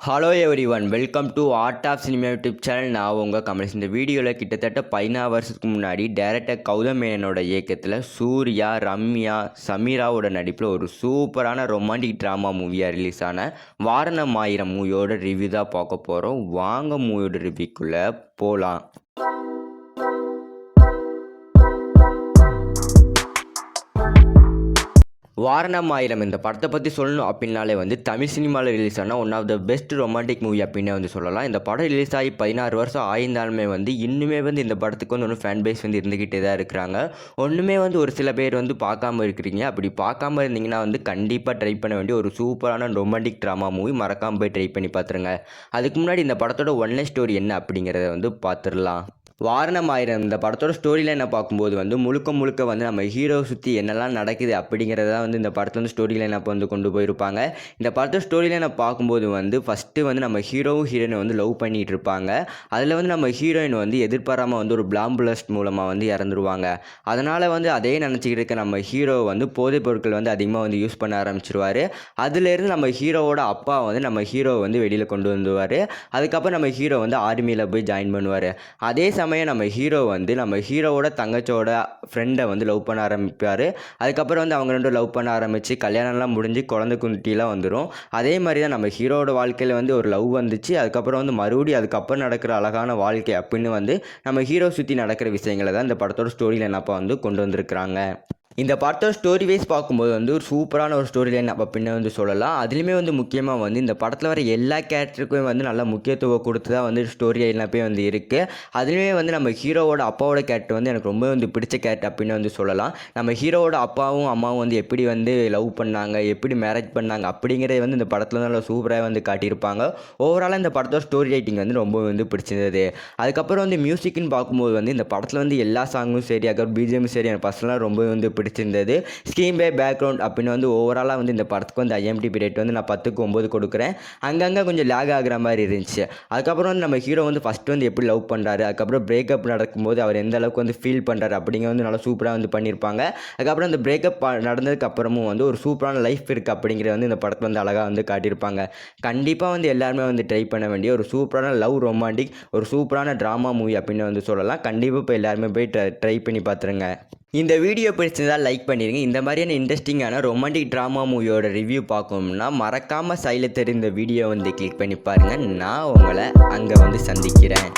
Hello everyone, welcome to art of cinema YouTube channel. நான் உங்கள் கமலேஷ். இந்த வீடியோவில் கிட்டத்தட்ட 16 வருஷத்துக்கு முன்னாடி டைரக்டர் கௌதம் மேனனோட இயக்கத்தில் சூர்யா, ரம்யா, சமீராவோட நடிப்பில் ஒரு சூப்பரான ரொமான்டிக் ட்ராமா மூவியாக ரிலீஸ் ஆன வாரணம் ஆயிரம் மூவியோட ரிவ்யூ தான் பார்க்க போகிறோம். வாங்க மூவியோட ரிவ்யூக்குள்ளே போகலாம். வாரணம் ஆயிரம் இந்த படத்தை பற்றி சொல்லணும் அப்படின்னாலே தமிழ் சினிமாவில் ரிலீஸ் ஆன one of the best romantic movie அப்படின்னே சொல்லலாம். இந்த படம் ரிலீஸ் ஆகி 16 வருஷம் ஆயிருந்தாலுமே இன்னுமே இந்த படத்துக்கு ஒன்று ஃபேன் பேஸ் இருந்துக்கிட்டே தான் இருக்கிறாங்க. ஒன்றுமே ஒரு சில பேர் பார்க்காம இருக்கிறீங்க. அப்படி பார்க்காம இருந்தீங்கன்னா கண்டிப்பாக ட்ரை பண்ண வேண்டிய ஒரு சூப்பரான ரொமான்டிக் ட்ராமா மூவி. மறக்காமல் போய் ட்ரை பண்ணி பார்த்துருங்க. அதுக்கு முன்னாடி இந்த படத்தோட ஒன்லைன் ஸ்டோரி என்ன அப்படிங்கிறத பார்த்துடலாம். வாரணம் ஆயிரம் இந்த படத்தோட ஸ்டோரியில் என்ன பார்க்கும்போது முழுக்க நம்ம ஹீரோ சுற்றி என்னெல்லாம் நடக்குது அப்படிங்கிறத இந்த படத்தில் ஸ்டோரியில் என்ன கொண்டு போயிருப்பாங்க. இந்த படத்தோட ஸ்டோரியில் என்ன பார்க்கும்போது ஃபஸ்ட்டு நம்ம ஹீரோவும் ஹீரோயினை லவ் பண்ணிகிட்டு இருப்பாங்க. அதில் நம்ம ஹீரோயின் எதிர்பாராமல் ஒரு பிளாம்புலஸ்ட் மூலமாக இறந்துருவாங்க. அதனால் அதே நினச்சிக்கிட்டு இருக்க நம்ம ஹீரோ போதைப் பொருட்கள் அதிகமாக யூஸ் பண்ண ஆரம்பிச்சிருவார். அதுலேருந்து நம்ம ஹீரோவோட அப்பா நம்ம ஹீரோ வெளியில் கொண்டு வந்துடுவார். அதுக்கப்புறம் நம்ம ஹீரோ ஆர்மியில் போய் ஜாயின் பண்ணுவார். அதே நம்ம ஹீரோ நம்ம ஹீரோவோட தங்கச்சோட ஃப்ரெண்டை லவ் பண்ண ஆரம்பிப்பார். அதுக்கப்புறம் அவங்க ரெண்டும் லவ் பண்ண ஆரம்பித்து கல்யாணம்லாம் முடிஞ்சு குழந்தை குட்டிலாம் வந்துடும். அதே மாதிரி தான் நம்ம ஹீரோவோட வாழ்க்கையில் ஒரு லவ் வந்துச்சு. அதுக்கப்புறம் மறுபடியும் அதுக்கப்புறம் நடக்கிற அழகான வாழ்க்கை அப்படின்னு நம்ம ஹீரோ சுற்றி நடக்கிற விஷயங்களை தான் இந்த படத்தோட ஸ்டோரியில் என்னப்பா கொண்டு வந்திருக்கிறாங்க. இந்த படத்தோட ஸ்டோரி வைஸ் பார்க்கும்போது ஒரு சூப்பரான ஒரு ஸ்டோரி லைன் அப்படின்னு சொல்லலாம். அதுலேயுமே முக்கியமாக இந்த படத்தில் வர எல்லா கேரக்டருக்குமே நல்ல முக்கியத்துவம் கொடுத்து தான் ஸ்டோரி லைனாப்பே இருக்குது. அதுலேயுமே நம்ம ஹீரோவோட அப்பாவோட கேரக்டர் எனக்கு ரொம்ப பிடிச்ச கேரக்டர் அப்படின்னு சொல்லலாம். நம்ம ஹீரோவோட அப்பாவும் அம்மாவும் எப்படி லவ் பண்ணாங்க, எப்படி மேரேஜ் பண்ணாங்க அப்படிங்கிறத இந்த படத்தில் நல்லா சூப்பராக காட்டியிருப்பாங்க. ஓவராலாக இந்த படத்தோட ஸ்டோரி ரைட்டிங் ரொம்ப பிடிச்சிருந்தது. அதுக்கப்புறம் மியூசிக்னு பார்க்கும்போது இந்த படத்தில் எல்லா சாங்கும் சரி, அதுக்கப்புறம் பிஜிஎம் சரி, எனக்கு பர்சனலாக ரொம்ப பிடிச்சிருந்தது. ஸ்க்ரீன் பே பேக்ரவுண்ட் அப்படின்னு ஓவராலாக இந்த படத்துக்கு IMDb ரேட் நான் 10க்கு 9 கொடுக்குறேன். அங்கங்கே கொஞ்சம் லேக் ஆகிற மாதிரி இருந்துச்சு. அதுக்கப்புறம் நம்ம ஹீரோ ஃபஸ்ட்டு எப்படி லவ் பண்ணுறாரு, அதுக்கப்புறம் பிரேக்கப் நடக்கும்போது அவர் எந்த அளவுக்கு ஃபீல் பண்ணுறாரு அப்படிங்கிற நல்லா சூப்பராக பண்ணியிருப்பாங்க. அதுக்கப்புறம் அந்த பிரேக்கப் நடந்ததுக்கு அப்புறமும் ஒரு சூப்பரான லைஃப் இருக்குது அப்படிங்கிறத இந்த படத்தில் அழகாக காட்டியிருப்பாங்க. கண்டிப்பாக எல்லாருமே ட்ரை பண்ண வேண்டிய ஒரு சூப்பரான லவ் ரொமான்டிக் ஒரு சூப்பரான ட்ராமா மூவி அப்படின்னு சொல்லலாம். கண்டிப்பாக இப்போ எல்லாருமே போய் ட்ரை பண்ணி பார்த்துருங்க. இந்த வீடியோ பிடிச்சிருந்தால் லைக் பண்ணிடுங்க. இந்த மாதிரியான இன்ட்ரெஸ்டிங்கான ரொமான்டிக் ட்ராமா மூவியோட ரிவ்யூ பார்க்கணும்னா மறக்காமல் சைடில் தெரிந்த வீடியோ கிளிக் பண்ணி பாருங்கள். நான் உங்களை அங்கே சந்திக்கிறேன்.